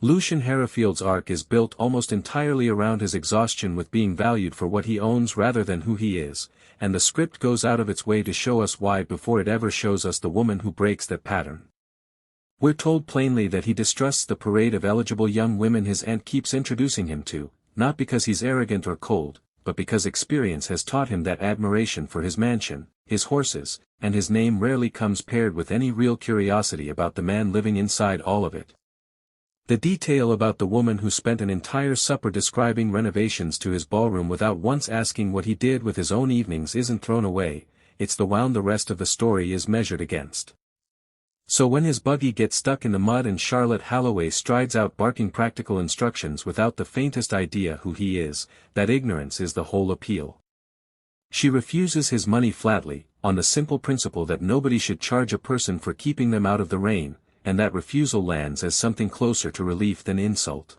Lucian Harrowfield's arc is built almost entirely around his exhaustion with being valued for what he owns rather than who he is, and the script goes out of its way to show us why before it ever shows us the woman who breaks that pattern. We're told plainly that he distrusts the parade of eligible young women his aunt keeps introducing him to, not because he's arrogant or cold, but because experience has taught him that admiration for his mansion, his horses, and his name rarely comes paired with any real curiosity about the man living inside all of it. The detail about the woman who spent an entire supper describing renovations to his ballroom without once asking what he did with his own evenings isn't thrown away, it's the wound the rest of the story is measured against. So when his buggy gets stuck in the mud and Charlotte Halloway strides out barking practical instructions without the faintest idea who he is, that ignorance is the whole appeal. She refuses his money flatly, on the simple principle that nobody should charge a person for keeping them out of the rain, and that refusal lands as something closer to relief than insult.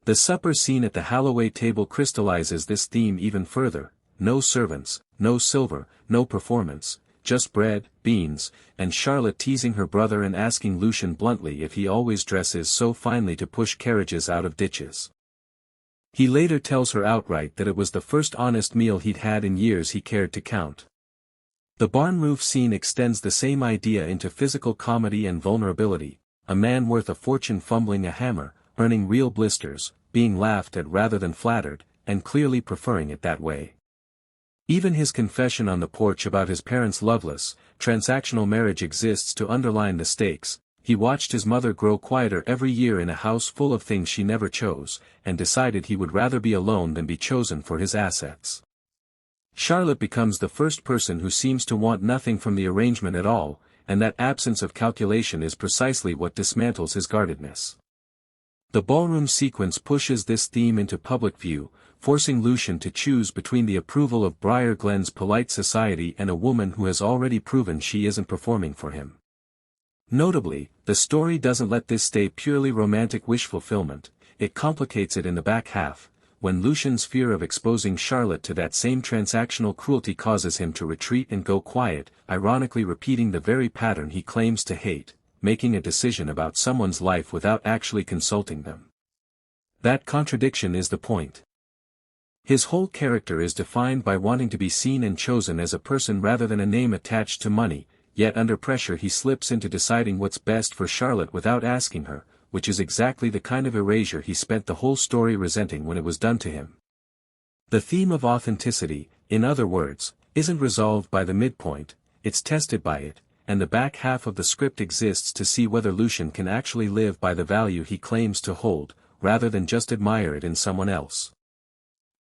The supper scene at the Halloway table crystallizes this theme even further: no servants, no silver, no performance, just bread, beans, and Charlotte teasing her brother and asking Lucian bluntly if he always dresses so finely to push carriages out of ditches. He later tells her outright that it was the first honest meal he'd had in years he cared to count. The barn roof scene extends the same idea into physical comedy and vulnerability: a man worth a fortune fumbling a hammer, earning real blisters, being laughed at rather than flattered, and clearly preferring it that way. Even his confession on the porch about his parents' loveless, transactional marriage exists to underline the stakes. He watched his mother grow quieter every year in a house full of things she never chose, and decided he would rather be alone than be chosen for his assets. Charlotte becomes the first person who seems to want nothing from the arrangement at all, and that absence of calculation is precisely what dismantles his guardedness. The ballroom sequence pushes this theme into public view, forcing Lucian to choose between the approval of Briar Glen's polite society and a woman who has already proven she isn't performing for him. Notably, the story doesn't let this stay purely romantic wish fulfillment, it complicates it in the back half, when Lucian's fear of exposing Charlotte to that same transactional cruelty causes him to retreat and go quiet, ironically repeating the very pattern he claims to hate, making a decision about someone's life without actually consulting them. That contradiction is the point. His whole character is defined by wanting to be seen and chosen as a person rather than a name attached to money, yet under pressure he slips into deciding what's best for Charlotte without asking her, which is exactly the kind of erasure he spent the whole story resenting when it was done to him. The theme of authenticity, in other words, isn't resolved by the midpoint, it's tested by it, and the back half of the script exists to see whether Lucian can actually live by the value he claims to hold, rather than just admire it in someone else.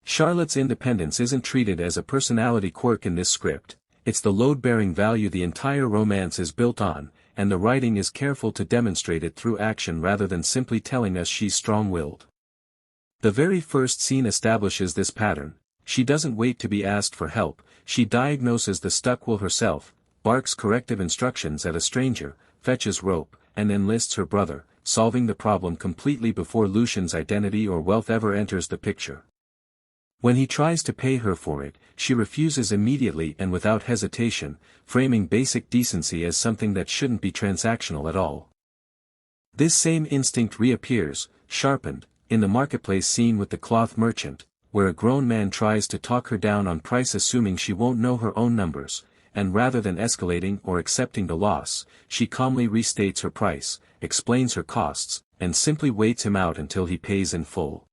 Charlotte's independence isn't treated as a personality quirk in this script, it's the load-bearing value the entire romance is built on, and the writing is careful to demonstrate it through action rather than simply telling us she's strong-willed. The very first scene establishes this pattern: she doesn't wait to be asked for help, she diagnoses the stuck will herself, barks corrective instructions at a stranger, fetches rope, and enlists her brother, solving the problem completely before Lucian's identity or wealth ever enters the picture. When he tries to pay her for it, she refuses immediately and without hesitation, framing basic decency as something that shouldn't be transactional at all. This same instinct reappears, sharpened, in the marketplace scene with the cloth merchant, where a grown man tries to talk her down on price assuming she won't know her own numbers, and rather than escalating or accepting the loss, she calmly restates her price, explains her costs, and simply waits him out until he pays in full.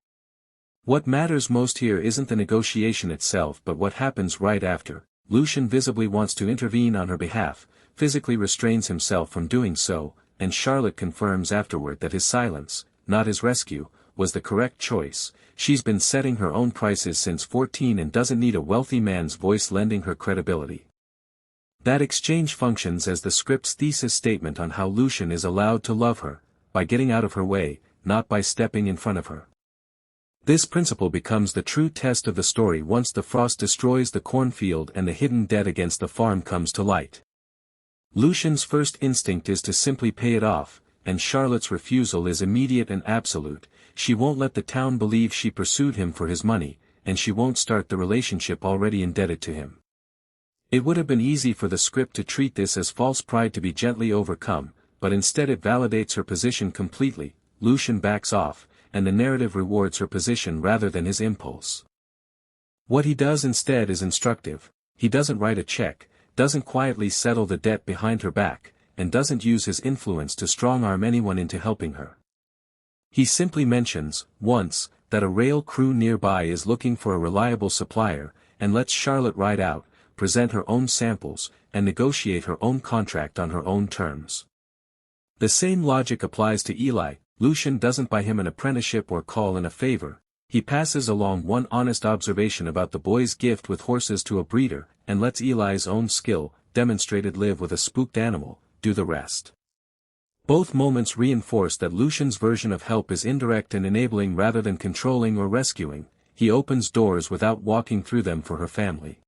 What matters most here isn't the negotiation itself but what happens right after. Lucian visibly wants to intervene on her behalf, physically restrains himself from doing so, and Charlotte confirms afterward that his silence, not his rescue, was the correct choice. She's been setting her own prices since 14 and doesn't need a wealthy man's voice lending her credibility. That exchange functions as the script's thesis statement on how Lucian is allowed to love her, by getting out of her way, not by stepping in front of her. This principle becomes the true test of the story once the frost destroys the cornfield and the hidden debt against the farm comes to light. Lucian's first instinct is to simply pay it off, and Charlotte's refusal is immediate and absolute. She won't let the town believe she pursued him for his money, and she won't start the relationship already indebted to him. It would have been easy for the script to treat this as false pride to be gently overcome, but instead it validates her position completely. Lucian backs off, and the narrative rewards her position rather than his impulse. What he does instead is instructive. He doesn't write a check, doesn't quietly settle the debt behind her back, and doesn't use his influence to strong-arm anyone into helping her. He simply mentions, once, that a rail crew nearby is looking for a reliable supplier, and lets Charlotte ride out, present her own samples, and negotiate her own contract on her own terms. The same logic applies to Eli. Lucian doesn't buy him an apprenticeship or call in a favor. He passes along one honest observation about the boy's gift with horses to a breeder, and lets Eli's own skill, demonstrated live with a spooked animal, do the rest. Both moments reinforce that Lucian's version of help is indirect and enabling rather than controlling or rescuing. He opens doors without walking through them for her family.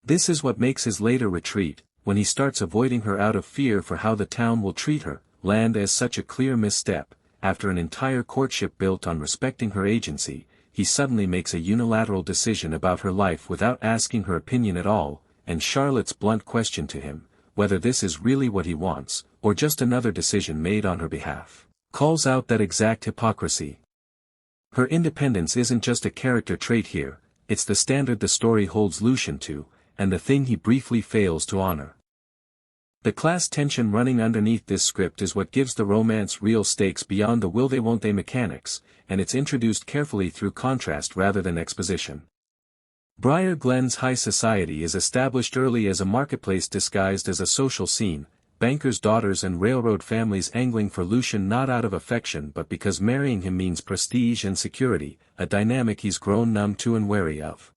This is what makes his later retreat, when he starts avoiding her out of fear for how the town will treat her, land as such a clear misstep. After an entire courtship built on respecting her agency, he suddenly makes a unilateral decision about her life without asking her opinion at all, and Charlotte's blunt question to him, whether this is really what he wants, or just another decision made on her behalf, calls out that exact hypocrisy. Her independence isn't just a character trait here, it's the standard the story holds Lucian to, and the thing he briefly fails to honor. The class tension running underneath this script is what gives the romance real stakes beyond the will-they-won't-they mechanics, and it's introduced carefully through contrast rather than exposition. Briar Glen's high society is established early as a marketplace disguised as a social scene, bankers' daughters and railroad families angling for Lucian not out of affection but because marrying him means prestige and security, a dynamic he's grown numb to and wary of.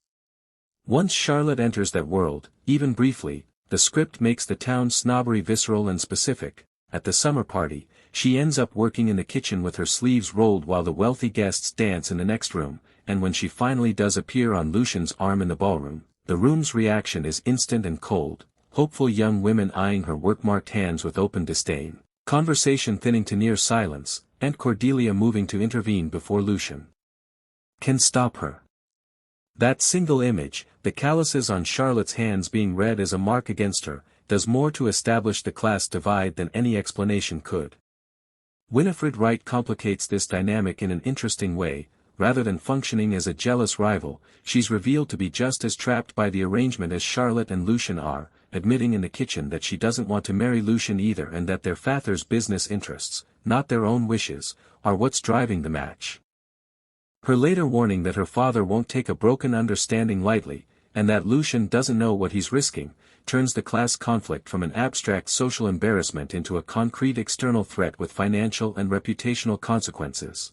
Once Charlotte enters that world, even briefly, the script makes the town's snobbery visceral and specific. At the summer party, she ends up working in the kitchen with her sleeves rolled while the wealthy guests dance in the next room, and when she finally does appear on Lucian's arm in the ballroom, the room's reaction is instant and cold, hopeful young women eyeing her work-marked hands with open disdain, conversation thinning to near silence, and Cordelia moving to intervene before Lucian can stop her. That single image, the calluses on Charlotte's hands being read as a mark against her, does more to establish the class divide than any explanation could. Winifred Wright complicates this dynamic in an interesting way. Rather than functioning as a jealous rival, she's revealed to be just as trapped by the arrangement as Charlotte and Lucian are, admitting in the kitchen that she doesn't want to marry Lucian either and that their father's business interests, not their own wishes, are what's driving the match. Her later warning that her father won't take a broken understanding lightly, and that Lucian doesn't know what he's risking, turns the class conflict from an abstract social embarrassment into a concrete external threat with financial and reputational consequences.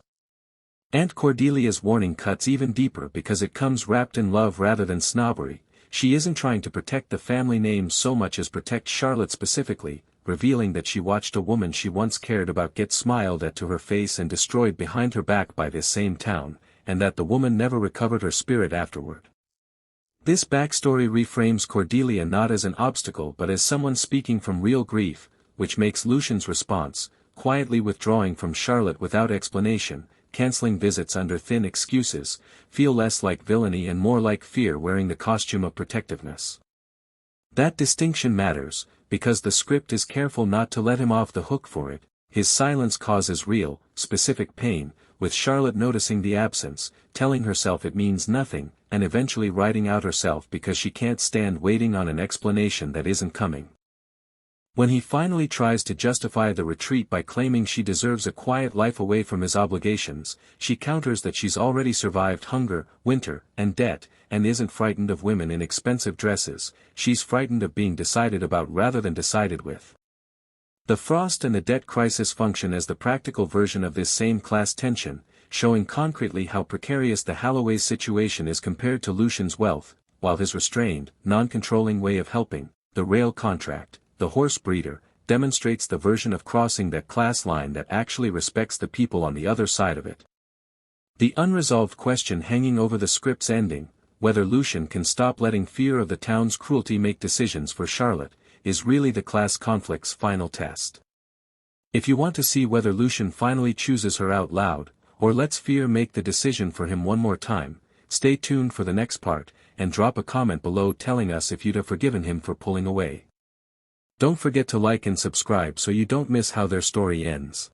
Aunt Cordelia's warning cuts even deeper because it comes wrapped in love rather than snobbery. She isn't trying to protect the family name so much as protect Charlotte specifically, revealing that she watched a woman she once cared about get smiled at to her face and destroyed behind her back by this same town, and that the woman never recovered her spirit afterward. This backstory reframes Cordelia not as an obstacle but as someone speaking from real grief, which makes Lucian's response, quietly withdrawing from Charlotte without explanation, canceling visits under thin excuses, feel less like villainy and more like fear wearing the costume of protectiveness. That distinction matters, because the script is careful not to let him off the hook for it. His silence causes real, specific pain, with Charlotte noticing the absence, telling herself it means nothing, and eventually writing out herself because she can't stand waiting on an explanation that isn't coming. When he finally tries to justify the retreat by claiming she deserves a quiet life away from his obligations, she counters that she's already survived hunger, winter, and debt, and isn't frightened of women in expensive dresses, she's frightened of being decided about rather than decided with. The frost and the debt crisis function as the practical version of this same class tension, showing concretely how precarious the Halloway situation is compared to Lucian's wealth, while his restrained, non-controlling way of helping, the rail contract, the horse breeder, demonstrates the version of crossing that class line that actually respects the people on the other side of it. The unresolved question hanging over the script's ending, whether Lucian can stop letting fear of the town's cruelty make decisions for Charlotte, is really the class conflict's final test. If you want to see whether Lucian finally chooses her out loud, or lets fear make the decision for him one more time, stay tuned for the next part, and drop a comment below telling us if you'd have forgiven him for pulling away. Don't forget to like and subscribe so you don't miss how their story ends.